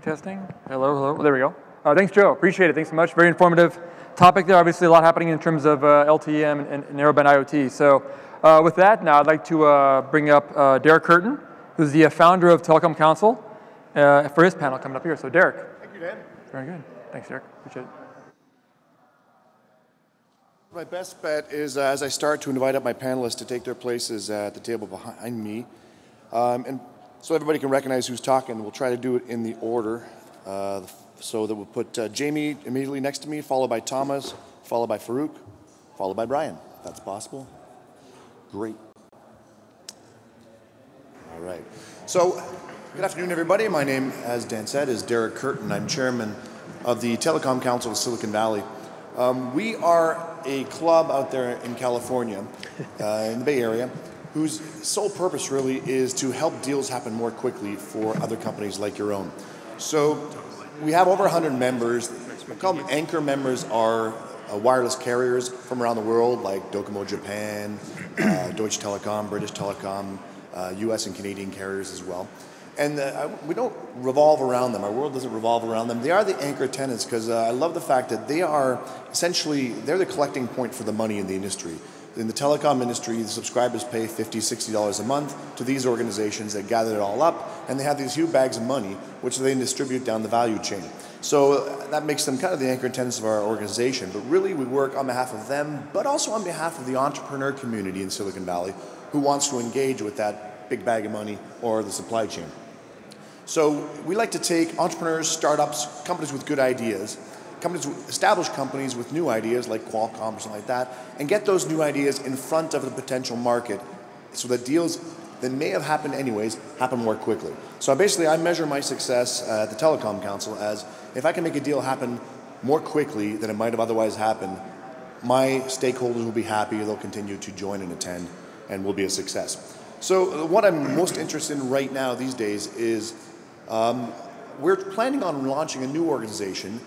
testing. Hello, hello. There we go. Thanks, Joe. Appreciate it. Thanks so much. Very informative topic there. Obviously, a lot happening in terms of LTE and narrowband IoT. So with that, now I'd like to bring up Derek Kerton, who's the founder of Telecom Concil, for his panel coming up here. So Derek. Thank you, Dan. Very good. Thanks, Derek. Appreciate it. My best bet is as I start to invite up my panelists to take their places at the table behind me. And so everybody can recognize who's talking, we'll try to do it in the order. So that we'll put Jaime immediately next to me, followed by Thomas, followed by Farooq, followed by Brian, if that's possible. Great. All right. So, good afternoon, everybody. My name, as Dan said, is Derek Kerton. I'm chairman of the Telecom Council of Silicon Valley. We are a club out there in California, in the Bay Area, whose sole purpose really is to help deals happen more quickly for other companies like your own. So we have over 100 members. We call them anchor members are wireless carriers from around the world, like Docomo Japan, Deutsche Telekom, British Telecom, US and Canadian carriers as well. And we don't revolve around them. Our world doesn't revolve around them. They are the anchor tenants because I love the fact that they are essentially, they're the collecting point for the money in the industry. In the telecom industry, the subscribers pay $50, $60 a month to these organizations that gather it all up, and they have these huge bags of money, which they distribute down the value chain. So that makes them kind of the anchor tenants of our organization. But really, we work on behalf of them, but also on behalf of the entrepreneur community in Silicon Valley who wants to engage with that big bag of money or the supply chain. So we like to take entrepreneurs, startups, companies with good ideas, established companies with new ideas like Qualcomm or something like that, and get those new ideas in front of the potential market so that deals that may have happened anyways happen more quickly. So basically I measure my success at the Telecom Council as if I can make a deal happen more quickly than it might have otherwise happened, my stakeholders will be happy, they'll continue to join and attend, and will be a success. So what I'm most interested in right now these days is we're planning on launching a new organization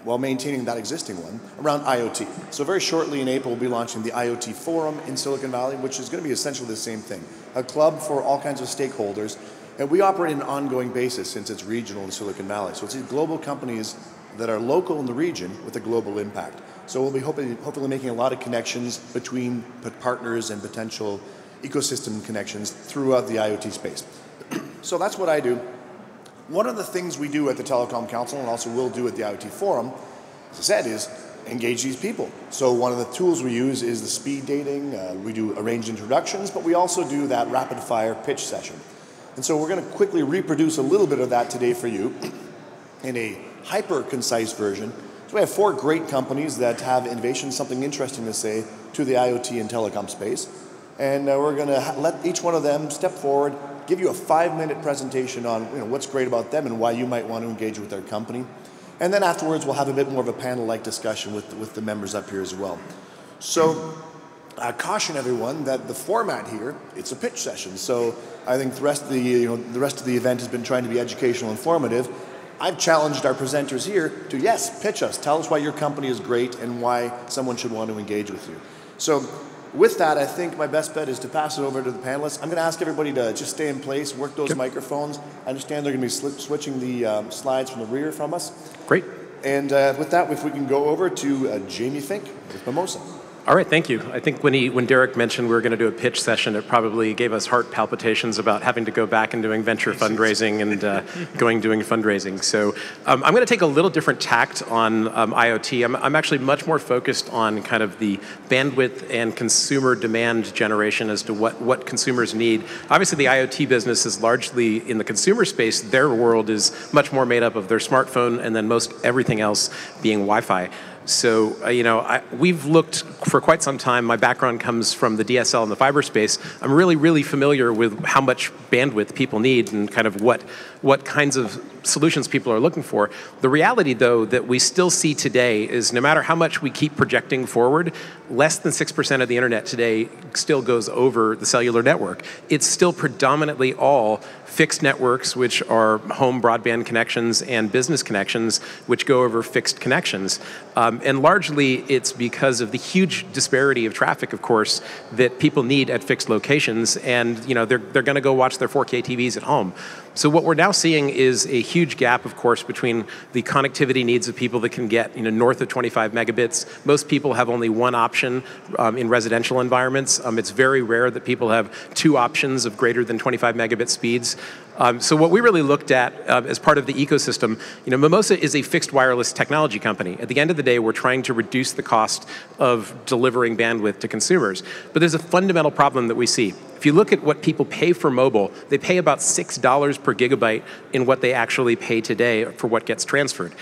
while maintaining that existing one around IoT. So very shortly in April, we'll be launching the IoT Forum in Silicon Valley, which is going to be essentially the same thing. A club for all kinds of stakeholders. And we operate on an ongoing basis since it's regional in Silicon Valley. So it's global companies that are local in the region with a global impact. So we'll be hopefully making a lot of connections between partners and potential ecosystem connections throughout the IoT space. So that's what I do. One of the things we do at the Telecom Council and also will do at the IoT Forum, as I said, is engage these people. So one of the tools we use is the speed dating. We do arranged introductions, but we also do that rapid fire pitch session. And so we're going to quickly reproduce a little bit of that today for you in a hyper concise version. So we have 4 great companies that have innovation, something interesting to say to the IoT and telecom space. And we're going to let each one of them step forward, give you a 5-minute presentation on what's great about them and why you might want to engage with their company. And then afterwards, we'll have a bit more of a panel-like discussion with the members up here as well. So I caution everyone that the format here, it's a pitch session. So I think the rest of the event has been trying to be educational and informative. I've challenged our presenters here to, yes, pitch us. Tell us why your company is great and why someone should want to engage with you. So with that, I think my best bet is to pass it over to the panelists. I'm going to ask everybody to just stay in place, work those microphones. I understand they're going to be switching the slides from the rear from us. Great. And with that, if we can go over to Jaime Fink with Mimosa. All right, thank you. I think when Derek mentioned we were going to do a pitch session, it probably gave us heart palpitations about having to go back and doing venture fundraising and doing fundraising. So I'm going to take a little different tact on IoT. I'm actually much more focused on kind of the bandwidth and consumer demand generation as to what consumers need. Obviously, the IoT business is largely in the consumer space. Their world is much more made up of their smartphone and then most everything else being Wi-Fi. So, we've looked for quite some time. My background comes from the DSL and the fiber space. I'm really, really familiar with how much bandwidth people need and kind of what kinds of solutions people are looking for. The reality, though, that we still see today is no matter how much we keep projecting forward, less than 6% of the internet today still goes over the cellular network. It's still predominantly all fixed networks, which are home broadband connections, and business connections, which go over fixed connections. And largely, it's because of the huge disparity of traffic, of course, that people need at fixed locations. And they're going to go watch their 4K TVs at home. So what we're now seeing is a huge gap, of course, between the connectivity needs of people that can get north of 25 megabits. Most people have only one option in residential environments. It's very rare that people have two options of greater than 25 megabit speeds. So what we really looked at as part of the ecosystem, Mimosa is a fixed wireless technology company. At the end of the day, we're trying to reduce the cost of delivering bandwidth to consumers. But there's a fundamental problem that we see. If you look at what people pay for mobile, they pay about $6 per gigabyte in what they actually pay today for what gets transferred.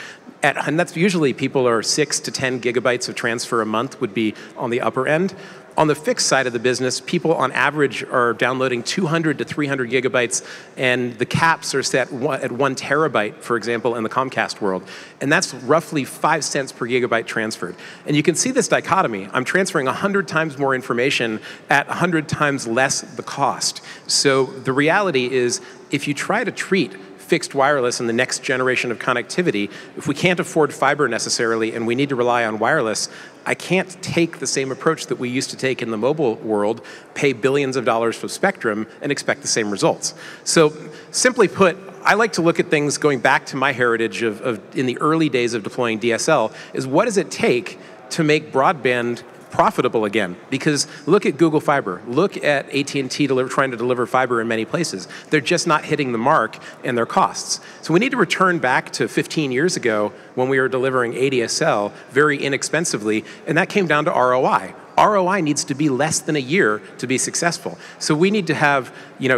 And that's usually people are 6 to 10 gigabytes of transfer a month would be on the upper end. On the fixed side of the business, people on average are downloading 200 to 300 gigabytes, and the caps are set at 1 terabyte, for example, in the Comcast world. And that's roughly 5 cents per gigabyte transferred. And you can see this dichotomy. I'm transferring 100 times more information at 100 times less the cost. So the reality is, if you try to treat fixed wireless and the next generation of connectivity, if we can't afford fiber necessarily and we need to rely on wireless, I can't take the same approach that we used to take in the mobile world, pay billions of dollars for spectrum, and expect the same results. So simply put, I like to look at things going back to my heritage of in the early days of deploying DSL, is what does it take to make broadband profitable again? Because look at Google Fiber, look at AT&T trying to deliver fiber in many places. They're just not hitting the mark in their costs. So we need to return back to 15 years ago when we were delivering ADSL very inexpensively, and that came down to ROI. ROI needs to be less than a year to be successful. So we need to have,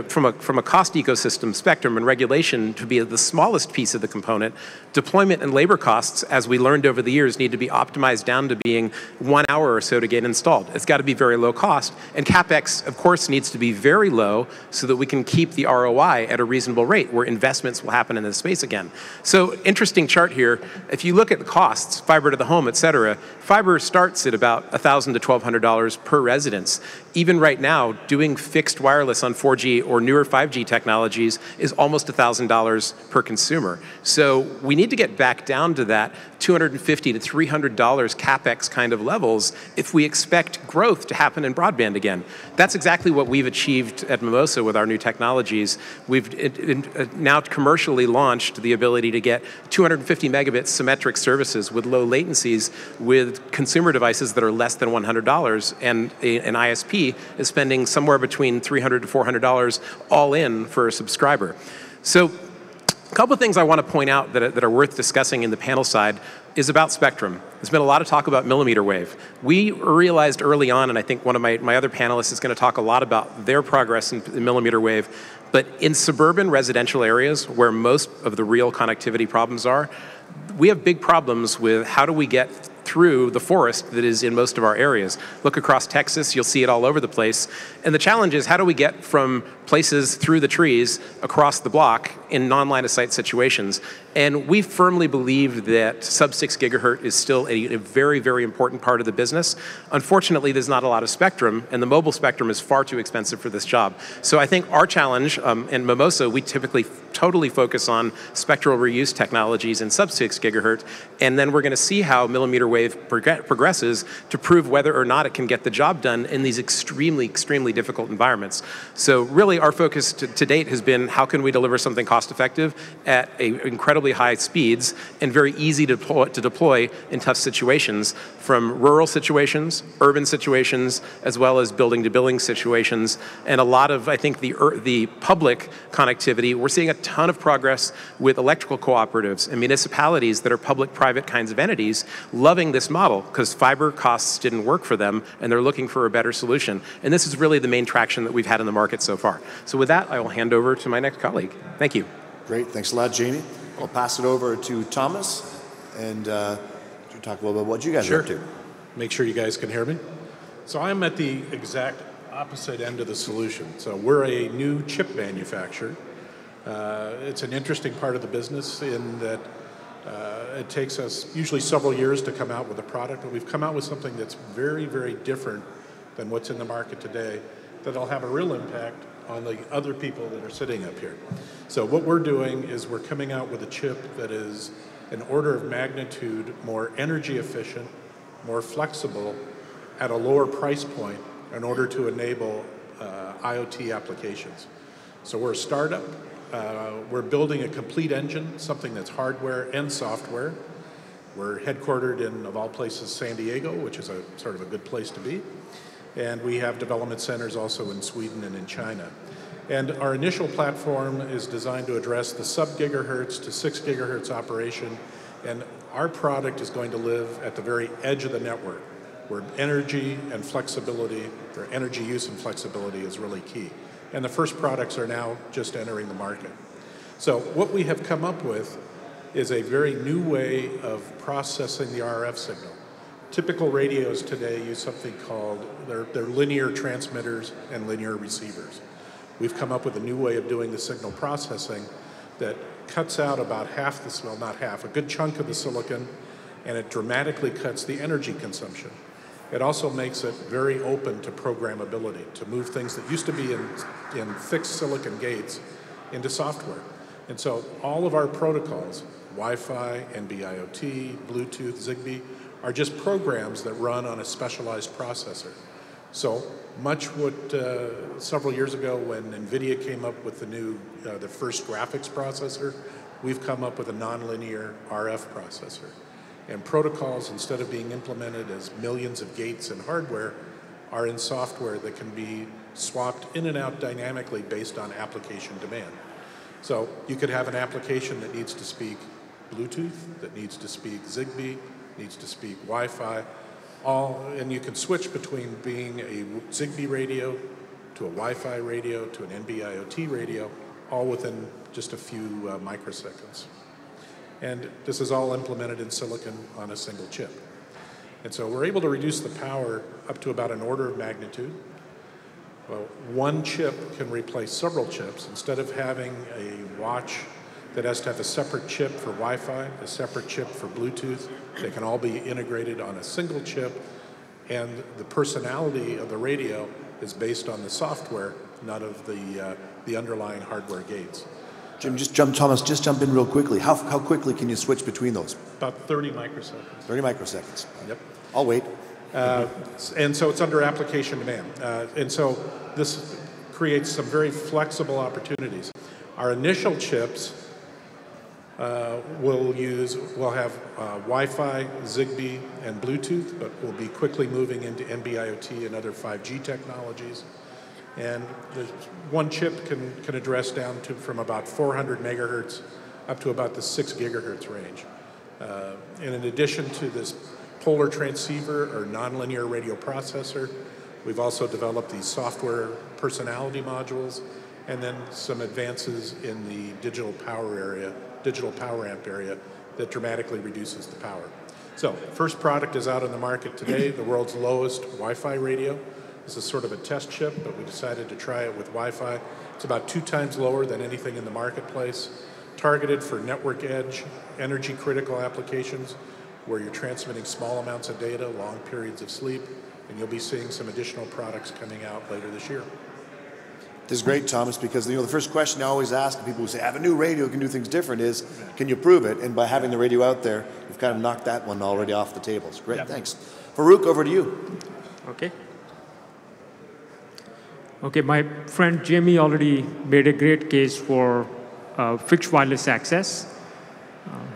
from a cost ecosystem, spectrum and regulation to be the smallest piece of the component. Deployment and labor costs, as we learned over the years, need to be optimized down to being 1 hour or so to get installed. It's got to be very low cost. And CapEx, of course, needs to be very low so that we can keep the ROI at a reasonable rate where investments will happen in this space again. So interesting chart here. If you look at the costs, fiber to the home, et cetera, fiber starts at about $1,000 to $1,200 per residence. Even right now, doing fixed wireless on 4G or newer 5G technologies is almost $1,000 per consumer. So we need to get back down to that $250 to $300 CapEx kind of levels if we expect growth to happen in broadband again. That's exactly what we've achieved at Mimosa with our new technologies. We've now commercially launched the ability to get 250 megabit symmetric services with low latencies with consumer devices that are less than $100, and an ISP is spending somewhere between $300 to $400 all in for a subscriber. So a couple of things I want to point out that are worth discussing in the panel side is about spectrum. There's been a lot of talk about millimeter wave. We realized early on, and I think one of my other panelists is going to talk a lot about their progress in millimeter wave, but in suburban residential areas where most of the real connectivity problems are, we have big problems with how do we get through the forest that is in most of our areas. Look across Texas, you'll see it all over the place. And the challenge is, how do we get from places through the trees across the block in non-line of sight situations? And we firmly believe that sub-6 gigahertz is still a very, very important part of the business. Unfortunately, there's not a lot of spectrum, and the mobile spectrum is far too expensive for this job. So I think our challenge, in Mimosa, we typically totally focus on spectral reuse technologies in sub-6 gigahertz, and then we're going to see how millimeter wave progresses to prove whether or not it can get the job done in these extremely, extremely difficult environments. So really our focus to date has been how can we deliver something cost effective at incredibly high speeds and very easy to deploy in tough situations, from rural situations, urban situations, as well as building to building situations. And a lot of, I think, the public connectivity, we're seeing a ton of progress with electrical cooperatives and municipalities that are public-private kinds of entities loving this model because fiber costs didn't work for them and they're looking for a better solution. And this is really the main traction that we've had in the market so far. So with that, I will hand over to my next colleague. Thank you. Great, thanks a lot, Jamie. I'll pass it over to Thomas and talk a little bit about what you guys are up to. Make sure you guys can hear me. So I'm at the exact opposite end of the solution. So we're a new chip manufacturer. It's an interesting part of the business in that it takes us usually several years to come out with a product, but we've come out with something that's very, very different than what's in the market today that'll have a real impact on the other people that are sitting up here. So what we're doing is we're coming out with a chip that is an order of magnitude more energy efficient, more flexible, at a lower price point in order to enable IoT applications. So we're a startup. we're building a complete engine, something that's hardware and software. We're headquartered in, of all places, San Diego, which is a sort of a good place to be. And we have development centers also in Sweden and in China. And our initial platform is designed to address the sub-gigahertz to 6 gigahertz operation. And our product is going to live at the very edge of the network, where energy and flexibility, or energy use and flexibility is really key. And the first products are now just entering the market. So what we have come up with is a very new way of processing the RF signal. Typical radios today use something called, they're linear transmitters and linear receivers. We've come up with a new way of doing the signal processing that cuts out about half the, well, not half, a good chunk of the silicon, and it dramatically cuts the energy consumption. It also makes it very open to programmability, to move things that used to be in fixed silicon gates into software. And so all of our protocols, Wi-Fi, NB-IoT, Bluetooth, Zigbee, are just programs that run on a specialized processor. So much what several years ago when NVIDIA came up with the first graphics processor, we've come up with a nonlinear RF processor. And protocols, instead of being implemented as millions of gates in hardware, are in software that can be swapped in and out dynamically based on application demand. So you could have an application that needs to speak Bluetooth, that needs to speak Zigbee, needs to speak Wi-Fi, and you can switch between being a Zigbee radio to a Wi-Fi radio to an NB-IoT radio, all within just a few microseconds. And this is all implemented in silicon on a single chip. And so we're able to reduce the power up to about an order of magnitude. Well, one chip can replace several chips. Instead of having a watch that has to have a separate chip for Wi-Fi, a separate chip for Bluetooth, they can all be integrated on a single chip, and the personality of the radio is based on the software, not of the underlying hardware gates. Jim, Thomas, just jump in real quickly. How quickly can you switch between those? About 30 microseconds. 30 microseconds. Yep. I'll wait. And so it's under application demand. And so this creates some very flexible opportunities. Our initial chips will have Wi-Fi, Zigbee, and Bluetooth, but we'll be quickly moving into NB-IoT and other 5G technologies. And one chip can address down to from about 400 megahertz up to about the 6 gigahertz range. And in addition to this polar transceiver or nonlinear radio processor, we've also developed these software personality modules, and then some advances in the digital power amp area that dramatically reduces the power. So first product is out on the market today, the world's lowest Wi-Fi radio. This is sort of a test chip, but we decided to try it with Wi-Fi. It's about 2 times lower than anything in the marketplace, targeted for network edge, energy critical applications, where you're transmitting small amounts of data, long periods of sleep, and you'll be seeing some additional products coming out later this year. This is great, Thomas, because the first question I always ask people who say, I have a new radio, can do things different, is can you prove it? And by having the radio out there, you've kind of knocked that one already off the table. It's great, yeah. Thanks. Farooq, over to you. Okay. Okay, my friend Jaime already made a great case for fixed wireless access.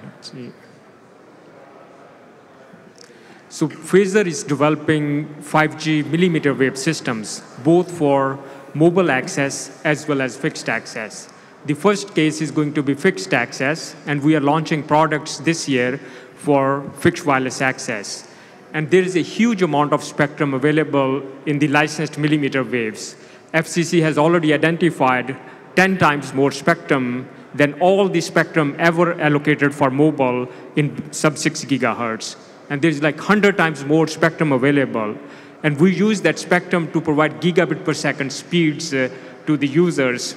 Let's see. So PHAZR is developing 5G millimeter wave systems, both for mobile access as well as fixed access. The first case is going to be fixed access, and we are launching products this year for fixed wireless access. And there is a huge amount of spectrum available in the licensed millimeter waves. FCC has already identified 10 times more spectrum than all the spectrum ever allocated for mobile in sub-6 gigahertz. And there's like 100 times more spectrum available. And we use that spectrum to provide gigabit per second speeds to the users.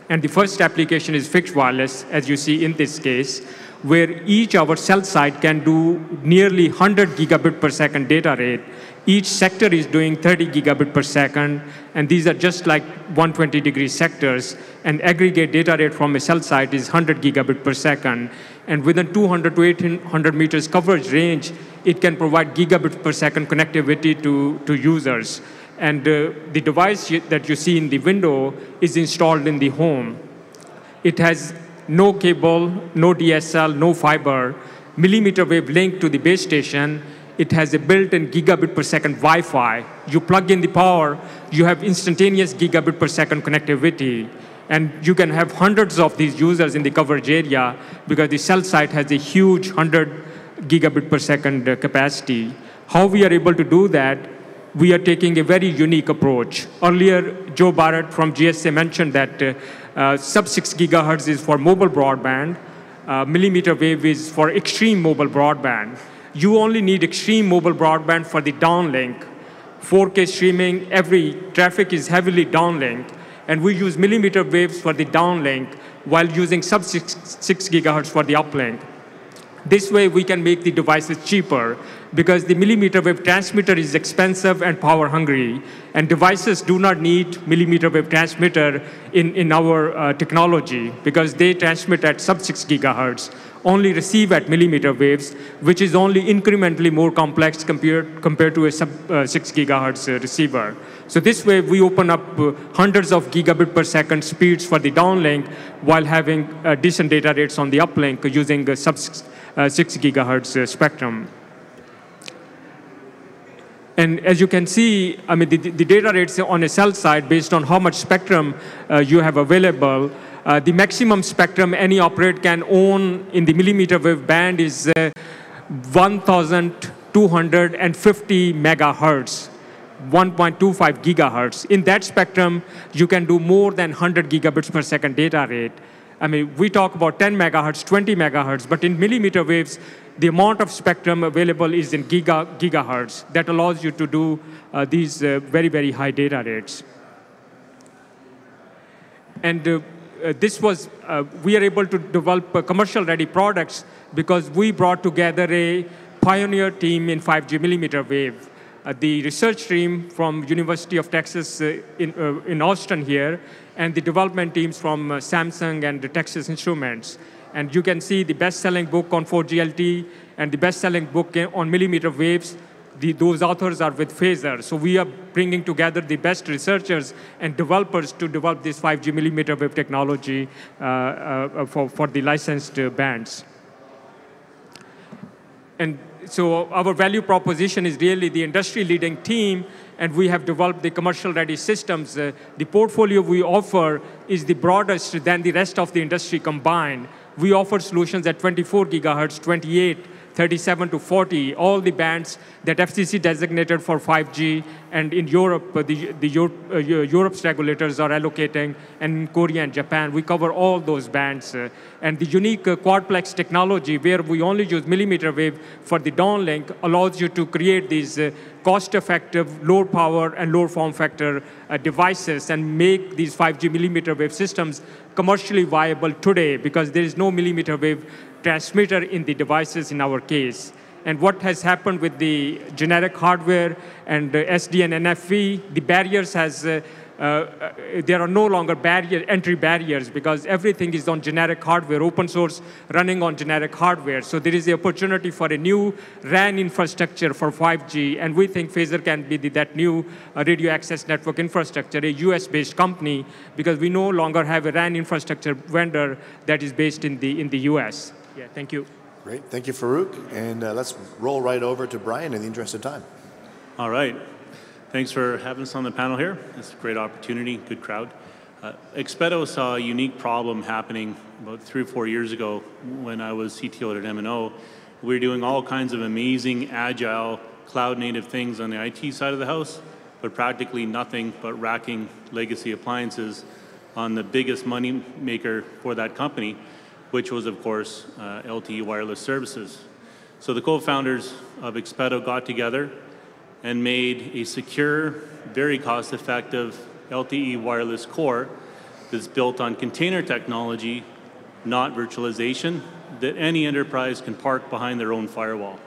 And the first application is fixed wireless, as you see in this case, where each our cell site can do nearly 100 gigabit per second data rate. Each sector is doing 30 gigabit per second, and these are just like 120-degree sectors, and aggregate data rate from a cell site is 100 gigabit per second. And within 200 to 1800 meters coverage range, it can provide gigabit per second connectivity to users. And the device that you see in the window is installed in the home. It has no cable, no DSL, no fiber, millimeter wave link to the base station. It has a built-in gigabit per second Wi-Fi. You plug in the power, you have instantaneous gigabit per second connectivity. And you can have hundreds of these users in the coverage area because the cell site has a huge 100 gigabit per second capacity. How we are able to do that, we are taking a very unique approach. Earlier, Joe Baird from GSA mentioned that sub-6 gigahertz is for mobile broadband. Millimeter wave is for extreme mobile broadband. You only need extreme mobile broadband for the downlink. 4K streaming, every traffic is heavily downlinked. And we use millimeter waves for the downlink while using sub-6 gigahertz for the uplink. This way, we can make the devices cheaper because the millimeter wave transmitter is expensive and power hungry, and devices do not need millimeter wave transmitter in our technology because they transmit at sub-6 gigahertz, only receive at millimeter waves, which is only incrementally more complex compared to a sub-6 gigahertz receiver. So this way, we open up hundreds of gigabit per second speeds for the downlink while having decent data rates on the uplink using a sub-6 gigahertz spectrum. And as you can see, I mean, the data rates on a cell side based on how much spectrum you have available. The maximum spectrum any operator can own in the millimeter wave band is 1,250 megahertz, 1.25 gigahertz. In that spectrum, you can do more than 100 gigabits per second data rate. I mean, we talk about 10 megahertz, 20 megahertz, but in millimeter waves, the amount of spectrum available is in gigahertz. That allows you to do these very, very high data rates. And we are able to develop commercial-ready products because we brought together a pioneer team in 5G millimeter wave. The research team from University of Texas in Austin here, and the development teams from Samsung and the Texas Instruments. And you can see the best-selling book on 4G LTE and the best-selling book on millimeter waves. Those authors are with PHAZR. So we are bringing together the best researchers and developers to develop this 5G millimeter wave technology for the licensed bands. And so our value proposition is really the industry-leading team, and we have developed the commercial-ready systems. The portfolio we offer is the broadest than the rest of the industry combined. We offer solutions at 24 gigahertz, 28, 37 to 40, all the bands that FCC designated for 5G, and in Europe, Europe's regulators are allocating, and in Korea and Japan, we cover all those bands. And the unique quadplex technology, where we only use millimeter wave for the downlink, allows you to create these cost-effective, low power and low form factor devices and make these 5G millimeter wave systems commercially viable today because there is no millimeter wave transmitter in the devices in our case. And what has happened with the generic hardware and SD and NFV, the barriers there are no longer entry barriers because everything is on generic hardware, open source running on generic hardware. So there is the opportunity for a new RAN infrastructure for 5G, and we think PHAZR can be that new radio access network infrastructure, a US-based company, because we no longer have a RAN infrastructure vendor that is based in the US. Yeah, thank you. Great, thank you, Farooq. And let's roll right over to Brian in the interest of time. All right. Thanks for having us on the panel here. It's a great opportunity, good crowd. Expeto saw a unique problem happening about 3 or 4 years ago when I was CTO at M&O. We were doing all kinds of amazing, agile, cloud-native things on the IT side of the house, but practically nothing but racking legacy appliances on the biggest money maker for that company, which was, of course, LTE wireless services. So the co-founders of Expeto got together and made a secure, very cost-effective LTE wireless core that's built on container technology, not virtualization, that any enterprise can park behind their own firewall.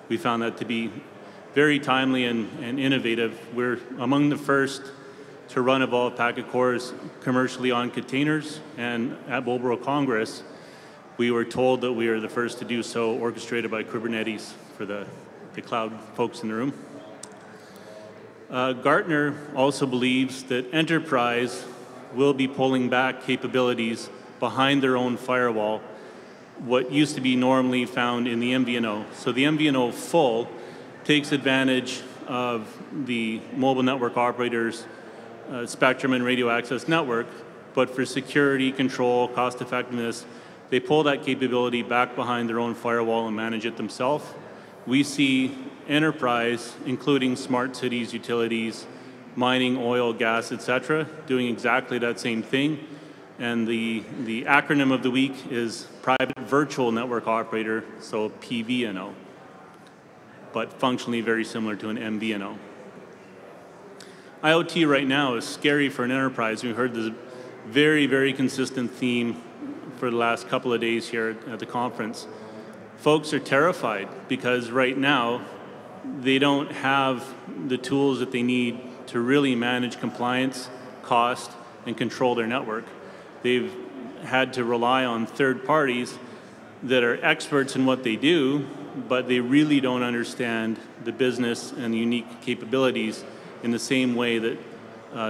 We found that to be very timely and innovative. We're among the first to run evolved packet cores commercially on containers, and at Mobile Congress, we were told that we are the first to do so, orchestrated by Kubernetes for the cloud folks in the room. Gartner also believes that enterprise will be pulling back capabilities behind their own firewall what used to be normally found in the MVNO. So the MVNO full takes advantage of the mobile network operators' spectrum and radio access network, but for security, control, cost effectiveness, they pull that capability back behind their own firewall and manage it themselves. We see enterprise, including smart cities, utilities, mining, oil, gas, etc., doing exactly that same thing. And the acronym of the week is Private Virtual Network Operator, so PVNO, but functionally very similar to an MVNO. IoT right now is scary for an enterprise. We heard this very, very consistent theme for the last couple of days here at the conference. Folks are terrified because right now they don't have the tools that they need to really manage compliance, cost, and control their network. They've had to rely on third parties that are experts in what they do, but they really don't understand the business and the unique capabilities in the same way that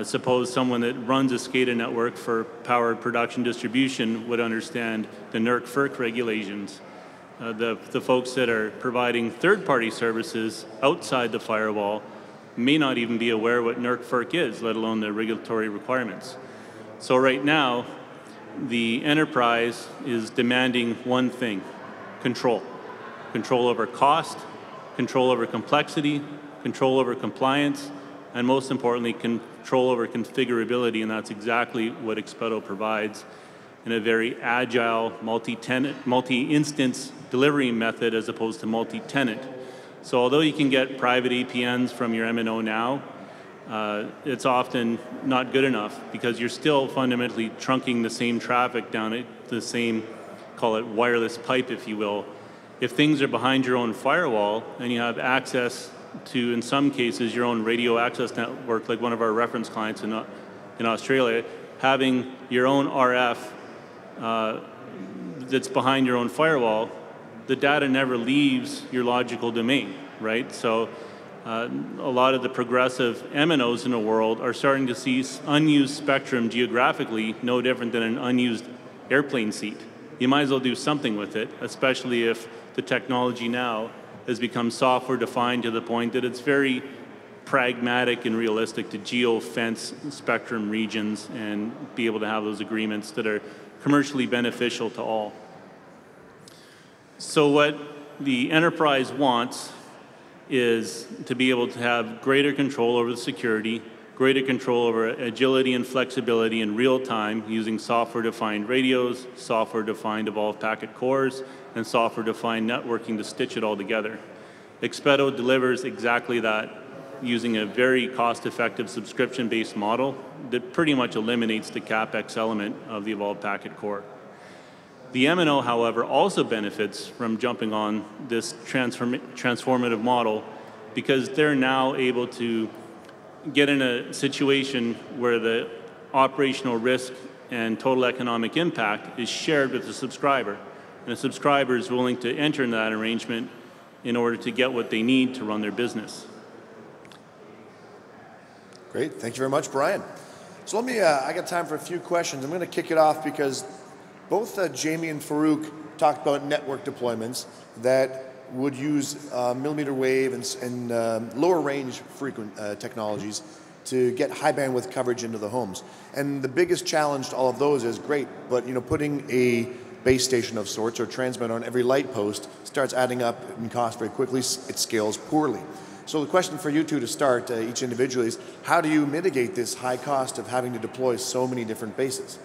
suppose someone that runs a SCADA network for power production distribution would understand the NERC-FERC regulations. The folks that are providing third-party services outside the firewall may not even be aware what NERC-FERC is, let alone the regulatory requirements. So right now, the enterprise is demanding one thing: control. Control over cost, control over complexity, control over compliance, and most importantly, control over configurability, and that's exactly what Expeto provides in a very agile, multi-tenant, multi-instance delivery method as opposed to multi-tenant. So although you can get private APNs from your MNO now, it's often not good enough because you're still fundamentally trunking the same traffic down the same, call it wireless pipe, if you will. If things are behind your own firewall and you have access to, in some cases, your own radio access network, like one of our reference clients in Australia, having your own RF that's behind your own firewall, the data never leaves your logical domain, right? So a lot of the progressive MNOs in the world are starting to see unused spectrum geographically no different than an unused airplane seat. You might as well do something with it, especially if the technology now has become software defined to the point that it's very pragmatic and realistic to geo-fence spectrum regions and be able to have those agreements that are commercially beneficial to all. So what the enterprise wants is to be able to have greater control over the security, greater control over agility and flexibility in real time using software-defined radios, software-defined evolved packet cores, and software-defined networking to stitch it all together. Expeto delivers exactly that using a very cost-effective subscription-based model that pretty much eliminates the CapEx element of the evolved packet core. The MNO, however, also benefits from jumping on this transformative model because they're now able to get in a situation where the operational risk and total economic impact is shared with the subscriber. And the subscriber is willing to enter in that arrangement in order to get what they need to run their business. Great, thank you very much, Brian. So let me, I got time for a few questions. I'm going to kick it off because both Jaime and Farooq talked about network deployments that would use millimeter wave and lower range frequent technologies to get high bandwidth coverage into the homes. And the biggest challenge to all of those is great, but putting a base station of sorts or transmitter on every light post starts adding up in cost very quickly. It scales poorly. So the question for you two to start, each individually, is how do you mitigate this high cost of having to deploy so many different bases?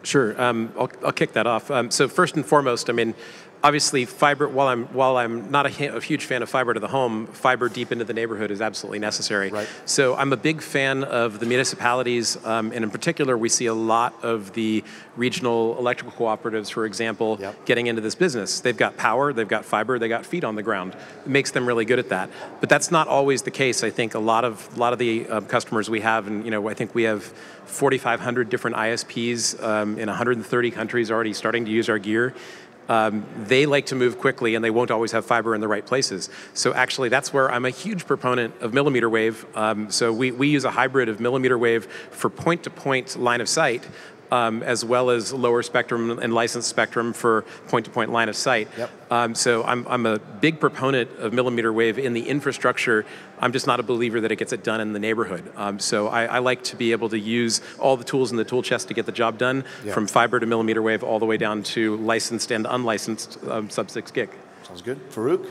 Sure, I'll kick that off. So first and foremost, I mean, obviously fiber, while I'm not a huge fan of fiber to the home, fiber deep into the neighborhood is absolutely necessary. Right. So I'm a big fan of the municipalities, and in particular, we see a lot of the regional electrical cooperatives, for example, getting into this business. They've got power, they've got fiber, they got feet on the ground. It makes them really good at that. But that's not always the case. I think a lot of the customers we have, and I think we have 4,500 different ISPs in 130 countries already starting to use our gear. They like to move quickly and they won't always have fiber in the right places. So actually that's where I'm a huge proponent of millimeter wave. So we use a hybrid of millimeter wave for point-to-point line of sight, as well as lower spectrum and licensed spectrum for point-to-point line of sight. Yep. So I'm a big proponent of millimeter wave in the infrastructure. I'm just not a believer that it gets it done in the neighborhood. So I like to be able to use all the tools in the tool chest to get the job done, from fiber to millimeter wave all the way down to licensed and unlicensed sub-6 gig. Sounds good. Farooq?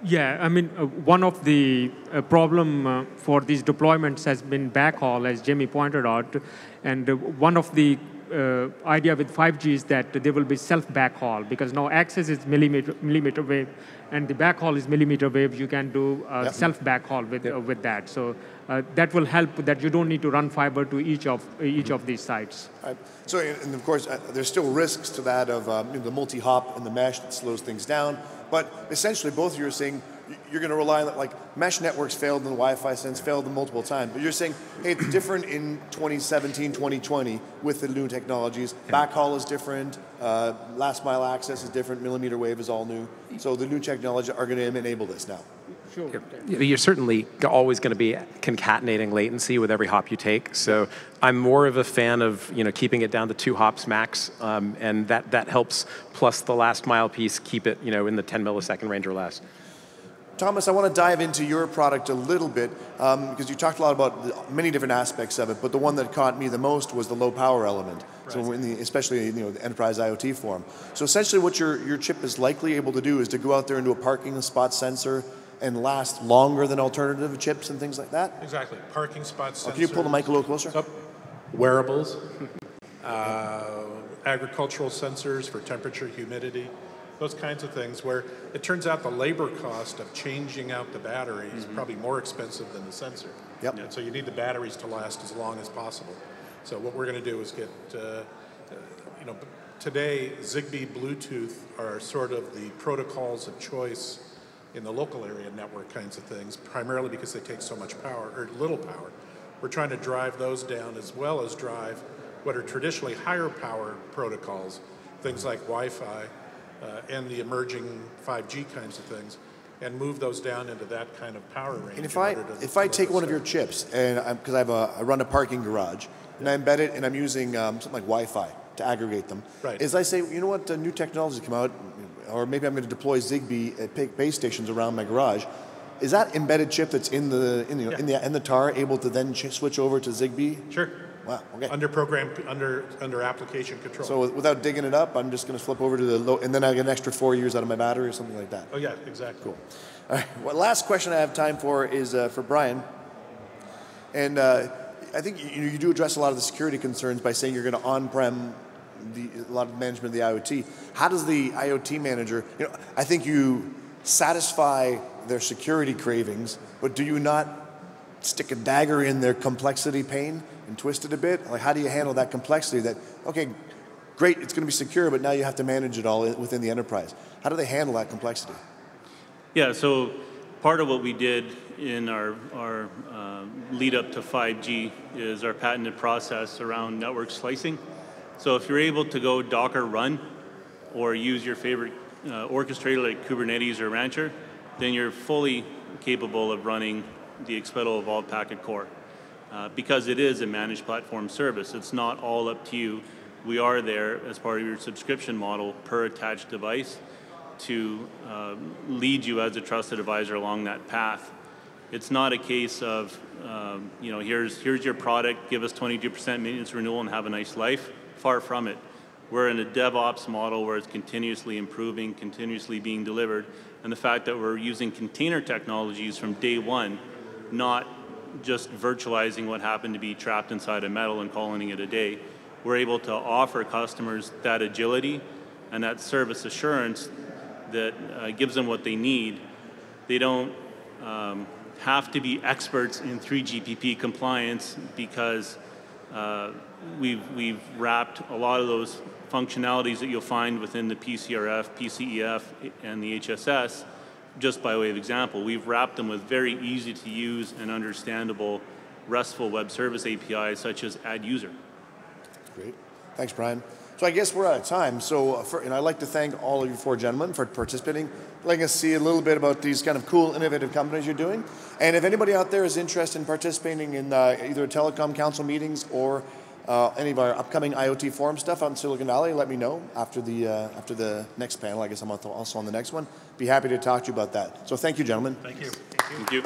Yeah, I mean, one of the problem for these deployments has been backhaul, as Jaime pointed out, and one of the idea with 5G is that there will be self-backhaul, because now access is millimeter wave, and the backhaul is millimeter wave. You can do self-backhaul with that. So that will help that you don't need to run fiber to each of these sites. Right. So, and of course, there's still risks to that of the multi-hop and the mesh that slows things down. But essentially, both of you are saying you're going to rely on, like, mesh networks failed in the Wi-Fi sense, failed them multiple times. But you're saying, hey, it's different in 2017, 2020 with the new technologies. Backhaul is different. Last mile access is different. Millimeter wave is all new. So the new technologies are going to enable this now. Sure. You're certainly always going to be concatenating latency with every hop you take. So I'm more of a fan of keeping it down to 2 hops max, and that helps. Plus the last mile piece, keep it in the 10 millisecond range or less. Thomas, I want to dive into your product a little bit because you talked a lot about many different aspects of it, but the one that caught me the most was the low power element. Right. So especially the enterprise IoT form. So essentially, what your chip is likely able to do is to go out there into a parking spot sensor and last longer than alternative chips and things like that? Exactly. Parking spot sensors. Can you pull the mic a little closer? Wearables. Agricultural sensors for temperature, humidity, those kinds of things, where it turns out the labor cost of changing out the battery is probably more expensive than the sensor. Yep. So you need the batteries to last as long as possible. So what we're going to do is get, today Zigbee, Bluetooth are sort of the protocols of choice in the local area network kinds of things, primarily because they take so much power, or little power. We're trying to drive those down as well as drive what are traditionally higher power protocols, things like Wi-Fi and the emerging 5G kinds of things, and move those down into that kind of power range. And if I take one of your chips, and because I run a parking garage, and I embed it, and I'm using something like Wi-Fi to aggregate them, right. As I say, you know what, new technologies come out, or maybe I'm going to deploy Zigbee at base stations around my garage. Is that embedded chip that's in the TAR able to then switch over to Zigbee? Sure. Wow. Okay. Under application control. So without digging it up, I'm just going to flip over to the low, and then I get an extra 4 years out of my battery or something like that. Oh yeah, exactly. Cool. All right. Well, last question I have time for is for Brian, and I think you do address a lot of the security concerns by saying you're going to on-prem a lot of management of the IoT. How does the IoT manager, I think you satisfy their security cravings, but do you not stick a dagger in their complexity pane and twist it a bit? Like, how do you handle that complexity that, okay, great, it's going to be secure, but now you have to manage it all within the enterprise. How do they handle that complexity? Yeah, so part of what we did in our lead up to 5G is our patented process around network slicing. So if you're able to go Docker run or use your favorite orchestrator like Kubernetes or Rancher, then you're fully capable of running the Expeto Evolved Packet Core. Because it is a managed platform service, it's not all up to you. We are there as part of your subscription model per attached device to lead you as a trusted advisor along that path. It's not a case of, here's your product, give us 22% maintenance renewal and have a nice life. Far from it. We're in a DevOps model where it's continuously improving, continuously being delivered, and the fact that we're using container technologies from day one, not just virtualizing what happened to be trapped inside a metal and calling it a day. We're able to offer customers that agility and that service assurance that gives them what they need. They don't have to be experts in 3GPP compliance because we've wrapped a lot of those functionalities that you'll find within the PCRF, PCEF, and the HSS, just by way of example. We've wrapped them with very easy to use and understandable RESTful web service APIs such as add user. Great. Thanks, Brian. So I guess we're out of time. So I'd like to thank all of you 4 gentlemen for participating, letting us see a little bit about these kind of cool, innovative companies you're doing. And if anybody out there is interested in participating in either Telecom Council meetings or any of our upcoming IoT forum stuff out in Silicon Valley, let me know after the next panel. I guess I'm also on the next one. Be happy to talk to you about that. So thank you, gentlemen. Thank you. Thank you.